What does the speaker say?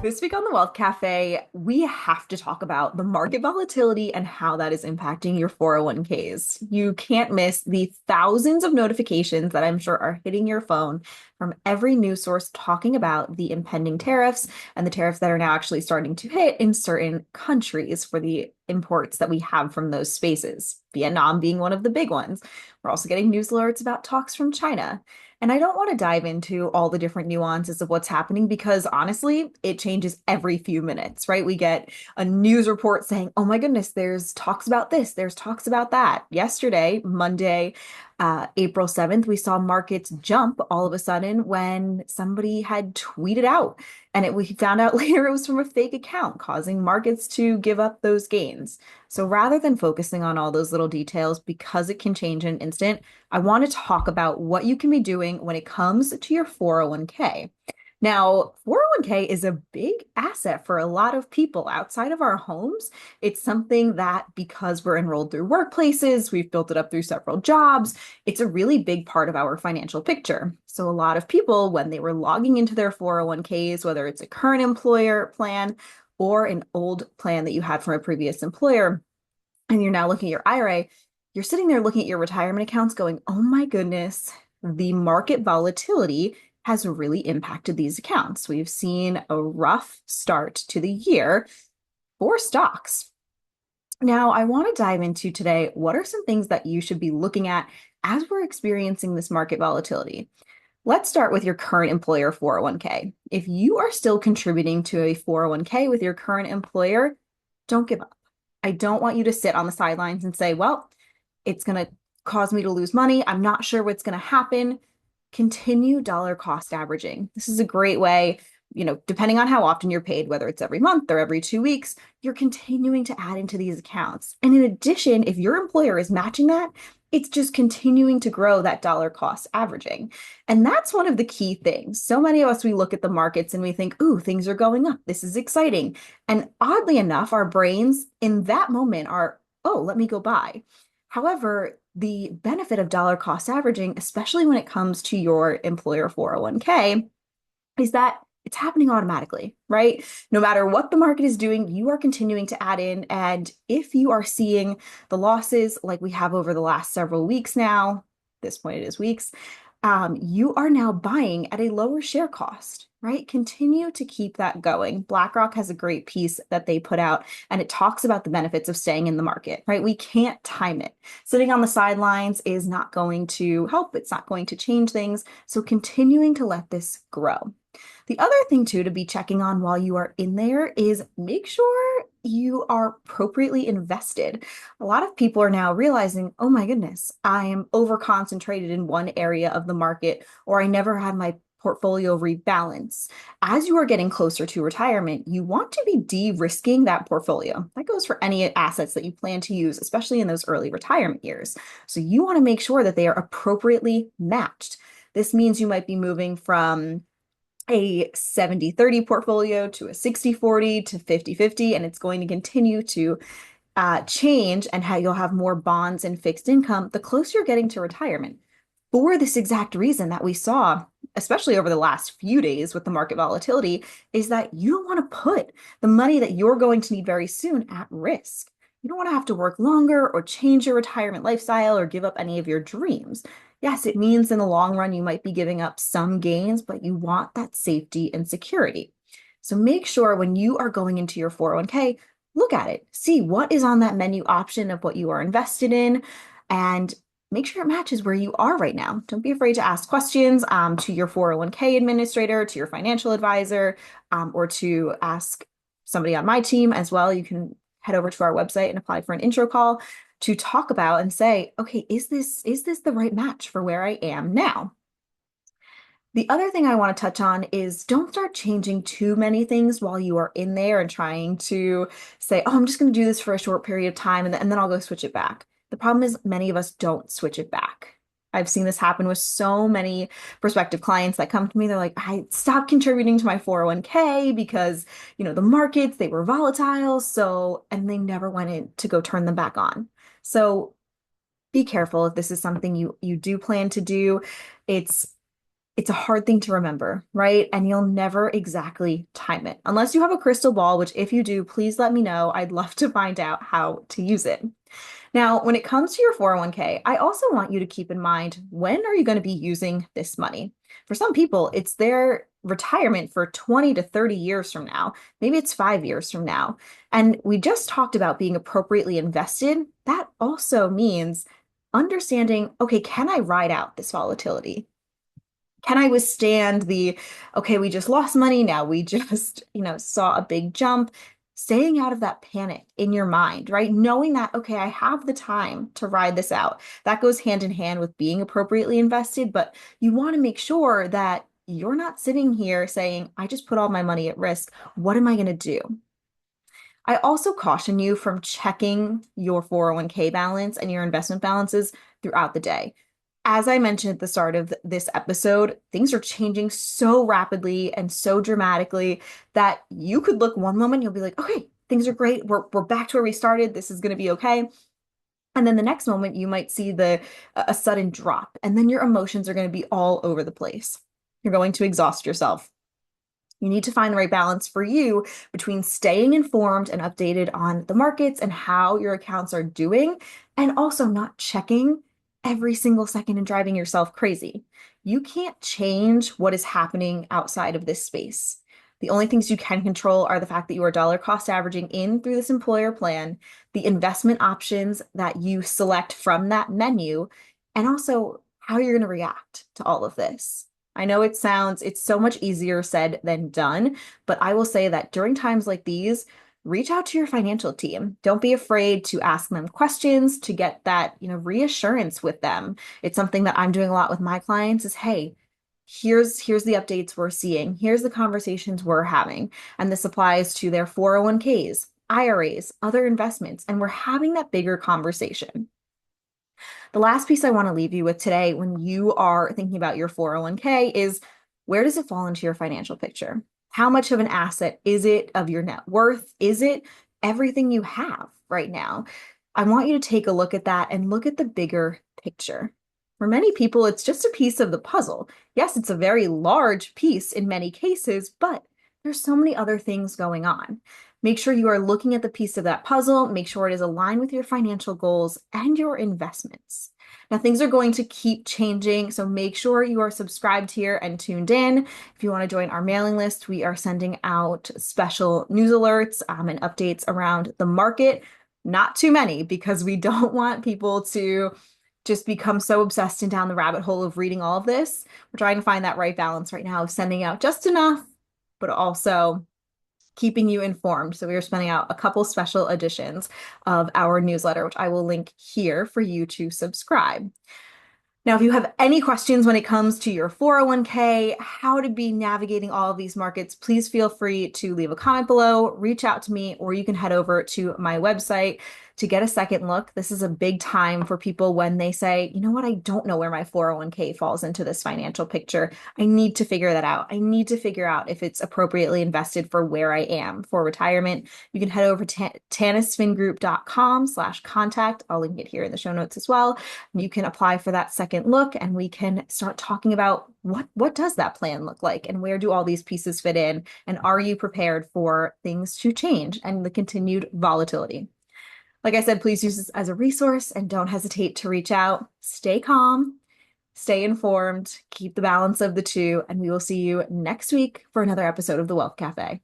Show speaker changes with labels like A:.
A: This week on the Wealth Cafe, we have to talk about the market volatility and how that is impacting your 401ks. You can't miss the thousands of notifications that I'm sure are hitting your phone from every news source talking about the impending tariffs and the tariffs that are now actually starting to hit in certain countries for the imports that we have from those spaces, Vietnam being one of the big ones. We're also getting news alerts about talks from China. And I don't want to dive into all the different nuances of what's happening because honestly, it changes every few minutes, right? We get a news report saying, oh my goodness, there's talks about this, there's talks about that. Yesterday, Monday, April 7th, we saw markets jump all of a sudden when somebody had tweeted out. And we found out later it was from a fake account, causing markets to give up those gains. So rather than focusing on all those little details, because it can change in an instant, I want to talk about what you can be doing when it comes to your 401k. Now, 401k is a big asset for a lot of people outside of our homes. It's something that, because we're enrolled through workplaces, we've built it up through several jobs, it's a really big part of our financial picture. So, a lot of people, when they were logging into their 401ks, whether it's a current employer plan or an old plan that you had from a previous employer, and you're now looking at your IRA, you're sitting there looking at your retirement accounts going, oh my goodness, the market volatility has really impacted these accounts. We've seen a rough start to the year for stocks. Now, I want to dive into today what are some things that you should be looking at as we're experiencing this market volatility. Let's start with your current employer 401k. If you are still contributing to a 401k with your current employer, don't give up. I don't want you to sit on the sidelines and say, well, it's going to cause me to lose money. I'm not sure what's going to happen. Continue dollar cost averaging. This is a great way, depending on how often you're paid, whether it's every month or every 2 weeks, you're continuing to add into these accounts. And in addition, if your employer is matching that, it's just continuing to grow that dollar cost averaging. And that's one of the key things. So many of us, we look at the markets and we think, ooh, things are going up. This is exciting. And oddly enough, our brains in that moment are, oh, let me go buy. However, the benefit of dollar cost averaging, especially when it comes to your employer 401k, is that it's happening automatically, right? No matter what the market is doing, you are continuing to add in. And if you are seeing the losses like we have over the last several weeks now, at this point it is weeks, you are now buying at a lower share cost, right? Continue to keep that going. BlackRock has a great piece that they put out, and it talks about the benefits of staying in the market, right? We can't time it. Sitting on the sidelines is not going to help. It's not going to change things. So continuing to let this grow. The other thing too to be checking on while you are in there is make sure you are appropriately invested. A lot of people are now realizing, oh my goodness, I am over concentrated in one area of the market, or I never had my portfolio rebalance. As you are getting closer to retirement, you want to be de-risking that portfolio. That goes for any assets that you plan to use, especially in those early retirement years. So you want to make sure that they are appropriately matched. This means you might be moving from a 70-30 portfolio to a 60-40 to 50-50, and it's going to continue to change, and how you'll have more bonds and fixed income the closer you're getting to retirement. For this exact reason that we saw, especially over the last few days with the market volatility, is that you don't want to put the money that you're going to need very soon at risk. You don't want to have to work longer or change your retirement lifestyle or give up any of your dreams. Yes, it means in the long run you might be giving up some gains, but you want that safety and security. So make sure when you are going into your 401k, look at it, see what is on that menu option of what you are invested in, and make sure it matches where you are right now. Don't be afraid to ask questions to your 401k administrator, to your financial advisor, or to ask somebody on my team as well. You can head over to our website and apply for an intro call to talk about and say, okay, is this the right match for where I am now? The other thing I want to touch on is don't start changing too many things while you are in there and trying to say, oh, I'm just going to do this for a short period of time and then I'll go switch it back. The problem is many of us don't switch it back. I've seen this happen with so many prospective clients that come to me. They're like, I stopped contributing to my 401k because, the markets, they were volatile. So, and they never went in to go turn them back on. So be careful if this is something you do plan to do. It's It's a hard thing to remember, right? And you'll never exactly time it unless you have a crystal ball, which if you do, please let me know. I'd love to find out how to use it. Now, when it comes to your 401k, I also want you to keep in mind, when are you going to be using this money? For some people, it's their retirement for 20 to 30 years from now. Maybe it's 5 years from now. And we just talked about being appropriately invested. That also means understanding, okay, can I ride out this volatility? Can I withstand the, okay, we just lost money, now we just, saw a big jump, staying out of that panic in your mind, right? Knowing that, okay, I have the time to ride this out. That goes hand in hand with being appropriately invested, but you want to make sure that you're not sitting here saying, I just put all my money at risk. What am I going to do? I also caution you from checking your 401k balance and your investment balances throughout the day. As I mentioned at the start of this episode, things are changing so rapidly and so dramatically that you could look one moment, you'll be like, okay, things are great. We're back to where we started. This is going to be okay. And then the next moment, you might see a sudden drop, and then your emotions are going to be all over the place. You're going to exhaust yourself. You need to find the right balance for you between staying informed and updated on the markets and how your accounts are doing, and also not checking every single second and driving yourself crazy. You can't change what is happening outside of this space. The only things you can control are the fact that you are dollar cost averaging in through this employer plan, the investment options that you select from that menu, and also how you're going to react to all of this. I know it's so much easier said than done, but I will say that during times like these, reach out to your financial team. Don't be afraid to ask them questions, to get that, reassurance with them. It's something that I'm doing a lot with my clients is, hey, here's the updates we're seeing. Here's the conversations we're having. And this applies to their 401ks, IRAs, other investments, and we're having that bigger conversation. The last piece I want to leave you with today when you are thinking about your 401k is, where does it fall into your financial picture? How much of an asset is it of your net worth? Is it everything you have right now? I want you to take a look at that and look at the bigger picture. For many people, it's just a piece of the puzzle. Yes, it's a very large piece in many cases, but there's so many other things going on. Make sure you are looking at the piece of that puzzle. Make sure it is aligned with your financial goals and your investments. Now, things are going to keep changing, so make sure you are subscribed here and tuned in. If you want to join our mailing list, we are sending out special news alerts and updates around the market. Not too many, because we don't want people to just become so obsessed and down the rabbit hole of reading all of this. We're trying to find that right balance right now of sending out just enough, but also keeping you informed. So we are sending out a couple special editions of our newsletter, which I will link here for you to subscribe. Now, if you have any questions when it comes to your 401k, how to be navigating all of these markets, please feel free to leave a comment below, reach out to me, or you can head over to my website to get a second look. This is a big time for people when they say, you know what, I don't know where my 401k falls into this financial picture. I need to figure that out. I need to figure out if it's appropriately invested for where I am for retirement. You can head over to tanisfingroup.com/contact. I'll link it here in the show notes as well. You can apply for that second look, and we can start talking about what does that plan look like, and where do all these pieces fit in, and are you prepared for things to change and the continued volatility. Like I said, please use this as a resource and don't hesitate to reach out. Stay calm, stay informed, keep the balance of the two, and we will see you next week for another episode of the Wealth Cafe.